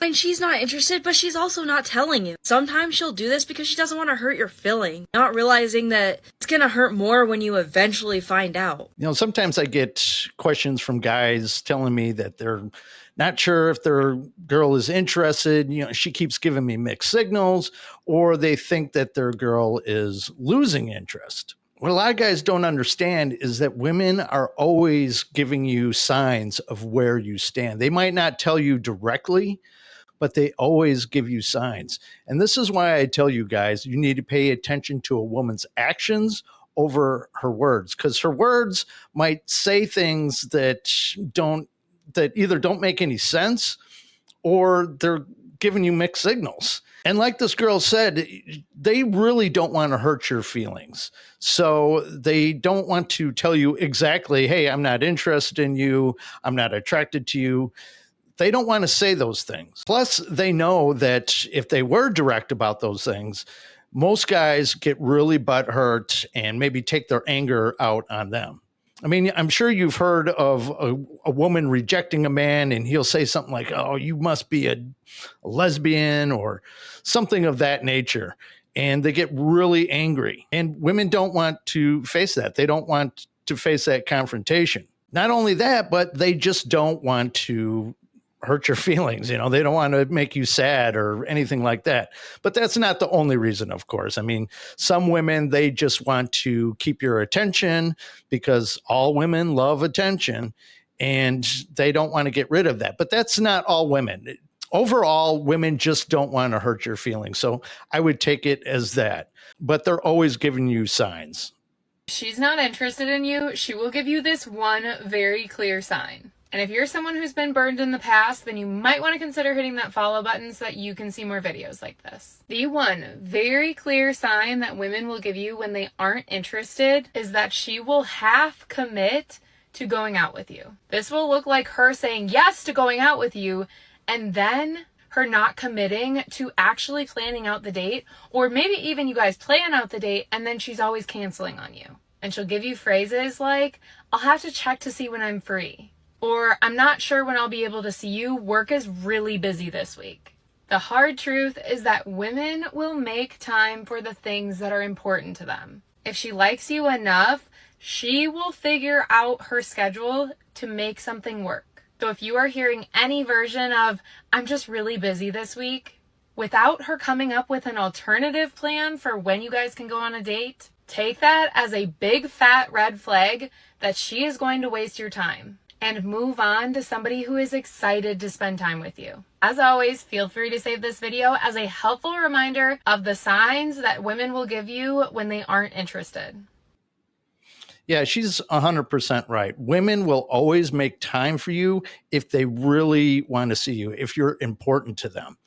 And she's not interested, but she's also not telling you. Sometimes she'll do this because she doesn't want to hurt your feeling, not realizing that it's going to hurt more when you eventually find out. You know, sometimes I get questions from guys telling me that they're not sure if their girl is interested. You know, she keeps giving me mixed signals, or they think that their girl is losing interest. What a lot of guys don't understand is that women are always giving you signs of where you stand. They might not tell you directly, but they always give you signs. And this is why I tell you guys, you need to pay attention to a woman's actions over her words, because her words might say things that either don't make any sense or they're giving you mixed signals. And like this girl said, they really don't want to hurt your feelings. So they don't want to tell you exactly, hey, I'm not interested in you, I'm not attracted to you. They don't want to say those things. Plus, they know that if they were direct about those things, most guys get really butthurt and maybe take their anger out on them. I mean, I'm sure you've heard of a woman rejecting a man and he'll say something like, oh, you must be a lesbian or something of that nature. And they get really angry. And women don't want to face that. They don't want to face that confrontation. Not only that, but they just don't want to hurt your feelings. You know, they don't want to make you sad or anything like that. But that's not the only reason, of course. I mean, some women, they just want to keep your attention because all women love attention and they don't want to get rid of that. But that's not all women. Overall, women just don't want to hurt your feelings. So I would take it as that. But they're always giving you signs. If she's not interested in you, she will give you this one very clear sign. And if you're someone who's been burned in the past, then you might want to consider hitting that follow button so that you can see more videos like this. The one very clear sign that women will give you when they aren't interested is that she will half commit to going out with you. This will look like her saying yes to going out with you and then her not committing to actually planning out the date, or maybe even you guys plan out the date and then she's always canceling on you. And she'll give you phrases like, I'll have to check to see when I'm free. Or, I'm not sure when I'll be able to see you. Work is really busy this week. The hard truth is that women will make time for the things that are important to them. If she likes you enough, she will figure out her schedule to make something work. So if you are hearing any version of, I'm just really busy this week, without her coming up with an alternative plan for when you guys can go on a date, take that as a big fat red flag that she is going to waste your time. And move on to somebody who is excited to spend time with you. As always, feel free to save this video as a helpful reminder of the signs that women will give you when they aren't interested. Yeah, she's 100% right. Women will always make time for you if they really want to see you, if you're important to them.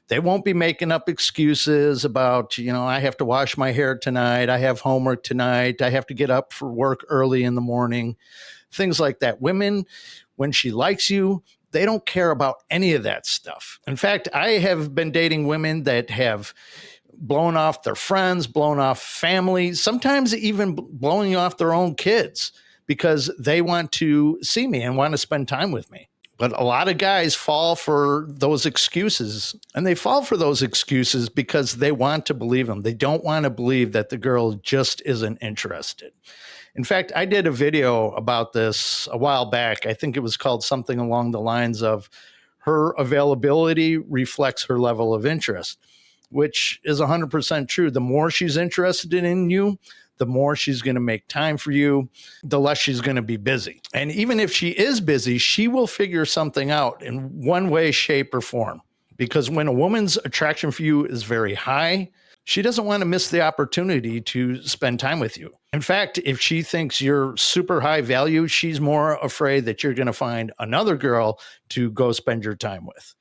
They won't be making up excuses about, you know, I have to wash my hair tonight, I have homework tonight, I have to get up for work early in the morning. Things like that. Women, when she likes you, they don't care about any of that stuff. In fact, I have been dating women that have blown off their friends, blown off family, sometimes even blowing off their own kids because they want to see me and want to spend time with me. But a lot of guys fall for those excuses, and they fall for those excuses because they want to believe them. They don't want to believe that the girl just isn't interested. In fact, I did a video about this a while back. I think it was called something along the lines of her availability reflects her level of interest, which is 100% true. The more she's interested in you, the more she's going to make time for you, the less she's going to be busy. And even if she is busy, she will figure something out in one way, shape, or form. Because when a woman's attraction for you is very high, she doesn't want to miss the opportunity to spend time with you. In fact, if she thinks you're super high value, she's more afraid that you're going to find another girl to go spend your time with.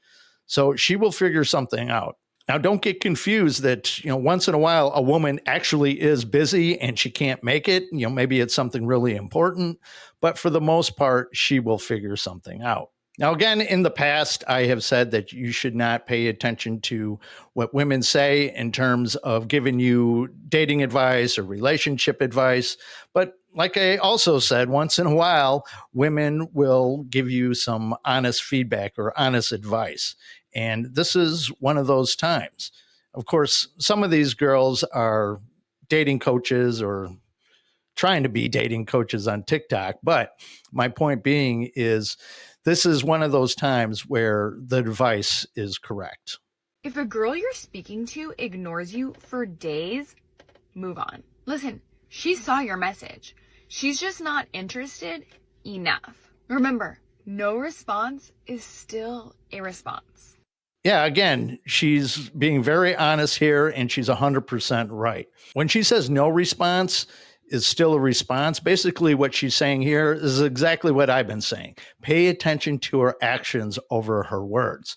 So she will figure something out. Now, don't get confused that, you know, once in a while, a woman actually is busy and she can't make it. You know, maybe it's something really important, but for the most part, she will figure something out. Now, again, in the past, I have said that you should not pay attention to what women say in terms of giving you dating advice or relationship advice. But like I also said, once in a while, women will give you some honest feedback or honest advice. And this is one of those times. Of course, some of these girls are dating coaches or trying to be dating coaches on TikTok. But my point being is this is one of those times where the advice is correct. If a girl you're speaking to ignores you for days, move on. Listen, she saw your message. She's just not interested enough. Remember, no response is still a response. Yeah, again, she's being very honest here, and she's 100% right. When she says no response is still a response, basically what she's saying here is exactly what I've been saying. Pay attention to her actions over her words.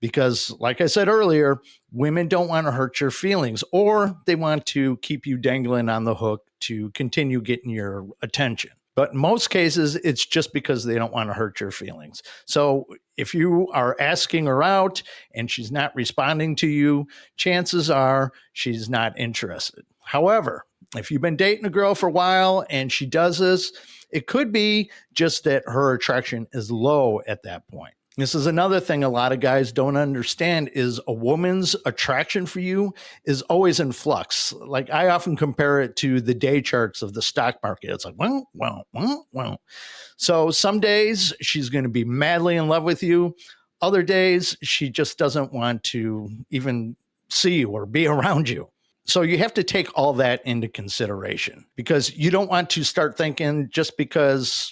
Because, like I said earlier, women don't want to hurt your feelings, or they want to keep you dangling on the hook to continue getting your attention. But in most cases, it's just because they don't want to hurt your feelings. So if you are asking her out and she's not responding to you, chances are she's not interested. However, if you've been dating a girl for a while and she does this, it could be just that her attraction is low at that point. This is another thing a lot of guys don't understand is a woman's attraction for you is always in flux. Like I often compare it to the day charts of the stock market. It's like, well. So some days she's going to be madly in love with you. Other days she just doesn't want to even see you or be around you. So you have to take all that into consideration because you don't want to start thinking just because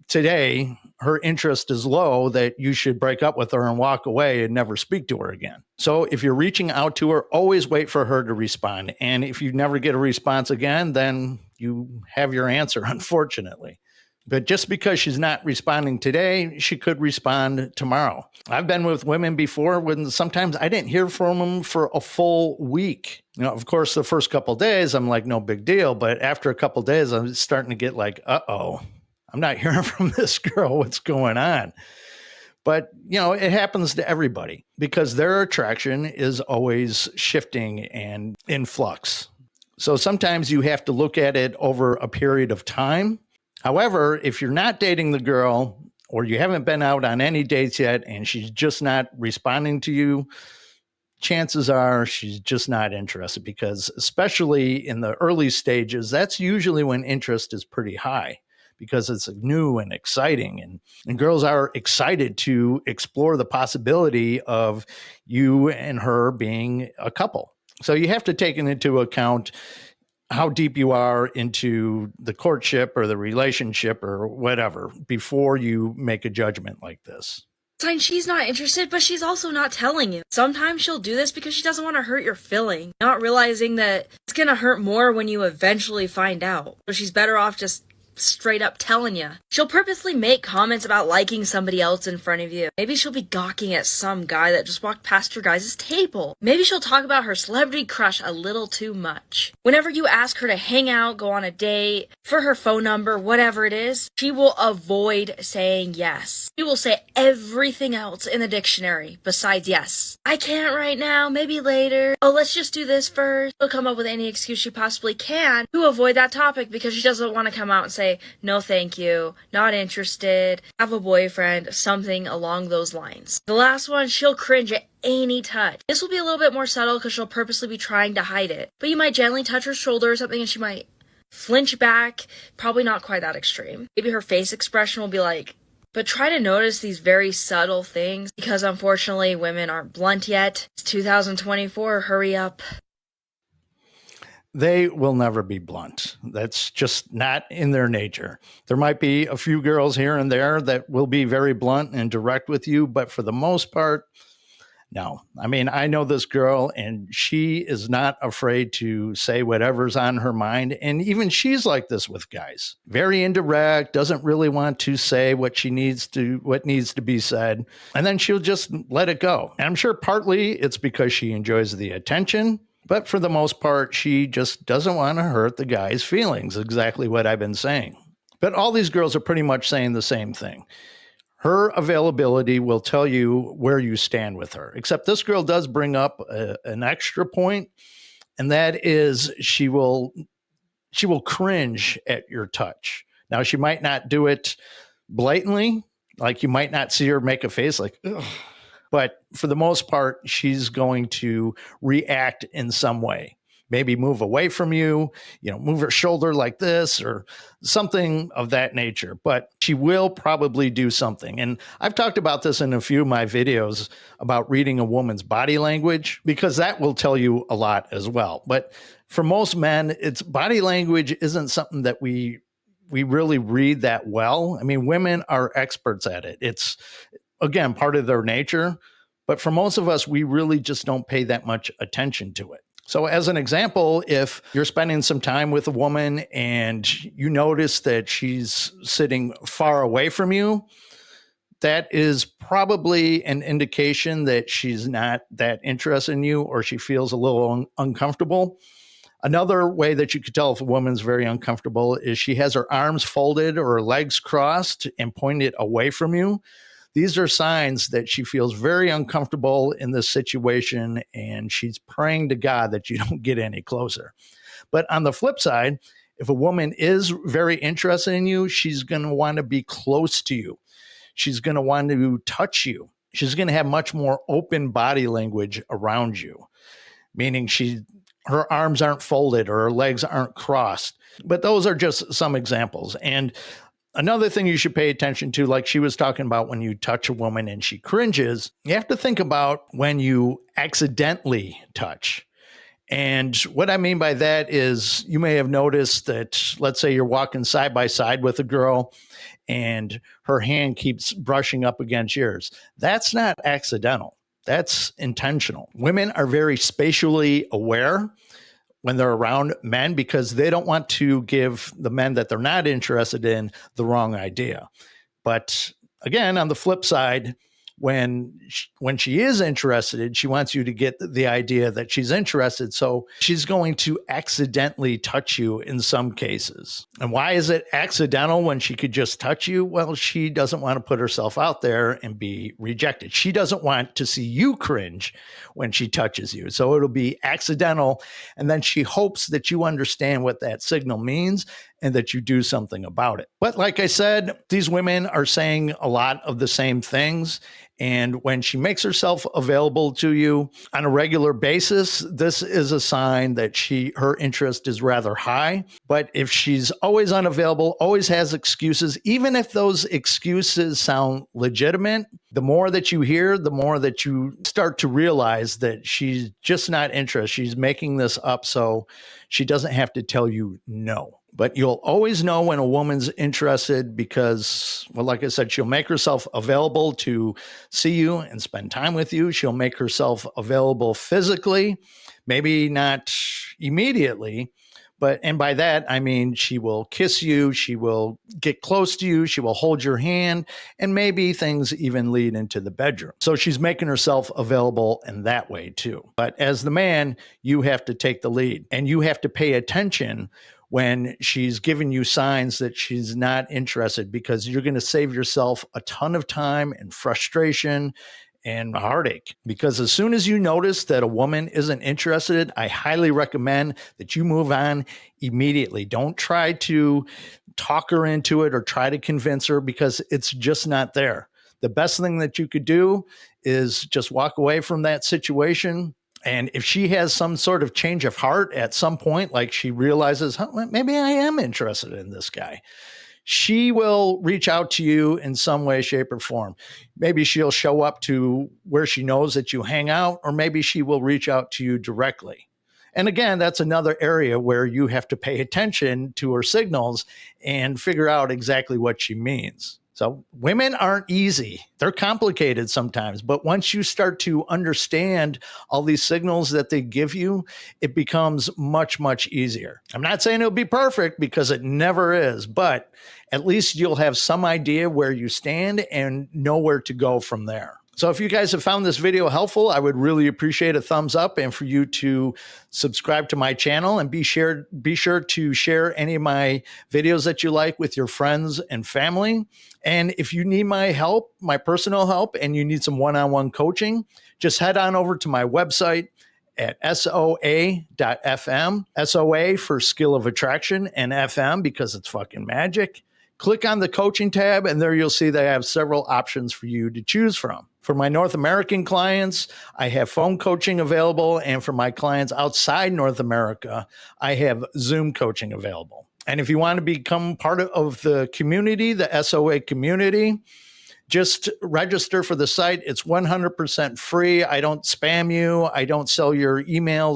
today her interest is low that you should break up with her and walk away and never speak to her again. So if you're reaching out to her, always wait for her to respond. And if you never get a response again, then you have your answer, unfortunately. But just because she's not responding today, she could respond tomorrow. I've been with women before when sometimes I didn't hear from them for a full week. You know, of course, the first couple of days, I'm like, no big deal. But after a couple of days, I'm starting to get like, uh-oh. I'm not hearing from this girl. What's going on? But, you know, it happens to everybody because their attraction is always shifting and in flux. So sometimes you have to look at it over a period of time. However, if you're not dating the girl or you haven't been out on any dates yet and she's just not responding to you, chances are she's just not interested because especially in the early stages, that's usually when interest is pretty high. Because it's new and exciting. And girls are excited to explore the possibility of you and her being a couple. So you have to take into account how deep you are into the courtship or the relationship or whatever before you make a judgment like this. Sign she's not interested, but she's also not telling you. Sometimes she'll do this because she doesn't want to hurt your feeling, not realizing that it's going to hurt more when you eventually find out. So she's better off just straight up telling you. She'll purposely make comments about liking somebody else in front of you. Maybe she'll be gawking at some guy that just walked past your guys' table. Maybe she'll talk about her celebrity crush a little too much. Whenever you ask her to hang out, go on a date, for her phone number, whatever it is, she will avoid saying yes. She will say everything else in the dictionary besides yes. I can't right now, maybe later. Oh, let's just do this first. She'll come up with any excuse she possibly can to avoid that topic because she doesn't want to come out and say, no thank you, not interested, have a boyfriend, something along those lines. The last one, she'll cringe at any touch. This will be a little bit more subtle because she'll purposely be trying to hide it. But you might gently touch her shoulder or something and she might flinch back. Probably not quite that extreme. Maybe her face expression will be like, but try to notice these very subtle things because unfortunately women aren't blunt yet. It's 2024, hurry up. They will never be blunt. That's just not in their nature. There might be a few girls here and there that will be very blunt and direct with you, but for the most part, no. I mean, I know this girl and she is not afraid to say whatever's on her mind. And even she's like this with guys. Very indirect, doesn't really want to say what needs to be said. And then she'll just let it go. And I'm sure partly it's because she enjoys the attention. But for the most part, she just doesn't want to hurt the guy's feelings, exactly what I've been saying. But all these girls are pretty much saying the same thing. Her availability will tell you where you stand with her, except this girl does bring up an extra point, and that is she will cringe at your touch. Now, she might not do it blatantly, like you might not see her make a face like, ugh. But for the most part, she's going to react in some way. Maybe move away from you, move her shoulder like this or something of that nature. But she will probably do something. And I've talked about this in a few of my videos about reading a woman's body language, because that will tell you a lot as well. But for most men, it's body language isn't something that we really read that well. I mean, women are experts at it. It's, again, part of their nature. But for most of us, we really just don't pay that much attention to it. So as an example, if you're spending some time with a woman and you notice that she's sitting far away from you, that is probably an indication that she's not that interested in you, or she feels a little uncomfortable. Another way that you could tell if a woman's very uncomfortable is she has her arms folded or her legs crossed and pointed away from you. These are signs that she feels very uncomfortable in this situation, and she's praying to God that you don't get any closer. But on the flip side, if a woman is very interested in you, she's going to want to be close to you. She's going to want to touch you. She's going to have much more open body language around you, meaning her arms aren't folded or her legs aren't crossed. But those are just some examples. And another thing you should pay attention to, like she was talking about when you touch a woman and she cringes, you have to think about when you accidentally touch. And what I mean by that is you may have noticed that, let's say you're walking side by side with a girl and her hand keeps brushing up against yours. That's not accidental. That's intentional. Women are very spatially aware when they're around men because they don't want to give the men that they're not interested in the wrong idea. But again, on the flip side, when she is interested, she wants you to get the idea that she's interested. So she's going to accidentally touch you in some cases. And why is it accidental when she could just touch you? Well, she doesn't want to put herself out there and be rejected. She doesn't want to see you cringe when she touches you. So it'll be accidental. And then she hopes that you understand what that signal means and that you do something about it. But like I said, these women are saying a lot of the same things. And when she makes herself available to you on a regular basis, this is a sign that her interest is rather high. But if she's always unavailable, always has excuses, even if those excuses sound legitimate, the more that you hear, the more that you start to realize that she's just not interested. She's making this up so she doesn't have to tell you no. But you'll always know when a woman's interested because, well, like I said, she'll make herself available to see you and spend time with you. She'll make herself available physically, maybe not immediately, and by that, I mean, she will kiss you, she will get close to you, she will hold your hand, and maybe things even lead into the bedroom. So she's making herself available in that way too. But as the man, you have to take the lead and you have to pay attention when she's giving you signs that she's not interested, because you're going to save yourself a ton of time and frustration and heartache. Because as soon as you notice that a woman isn't interested, I highly recommend that you move on immediately. Don't try to talk her into it or try to convince her, because it's just not there. The best thing that you could do is just walk away from that situation. And if she has some sort of change of heart at some point, like she realizes, maybe I am interested in this guy, she will reach out to you in some way, shape, or form. Maybe she'll show up to where she knows that you hang out, or maybe she will reach out to you directly. And again, that's another area where you have to pay attention to her signals and figure out exactly what she means. So women aren't easy. They're complicated sometimes, but once you start to understand all these signals that they give you, it becomes much, much easier. I'm not saying it'll be perfect, because it never is, but at least you'll have some idea where you stand and know where to go from there. So if you guys have found this video helpful, I would really appreciate a thumbs up, and for you to subscribe to my channel, and be sure to share any of my videos that you like with your friends and family. And if you need my help, my personal help, and you need some one-on-one coaching, just head on over to my website at soa.fm, SOA for Skill of Attraction, and FM because it's fucking magic. Click on the coaching tab, and there you'll see they have several options for you to choose from. For my North American clients, I have phone coaching available. And for my clients outside North America, I have Zoom coaching available. And if you want to become part of the community, the SOA community, just register for the site. It's 100% free. I don't spam you. I don't sell your email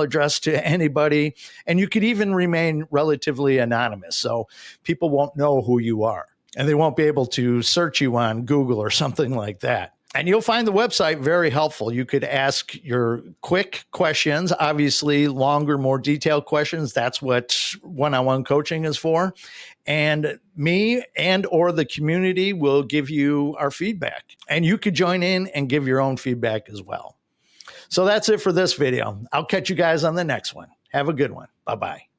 address to anybody. And you could even remain relatively anonymous. So people won't know who you are, and they won't be able to search you on Google or something like that. And you'll find the website very helpful. You could ask your quick questions, obviously longer, more detailed questions. That's what one-on-one coaching is for. And me and or the community will give you our feedback. And you could join in and give your own feedback as well. So that's it for this video. I'll catch you guys on the next one. Have a good one. Bye-bye.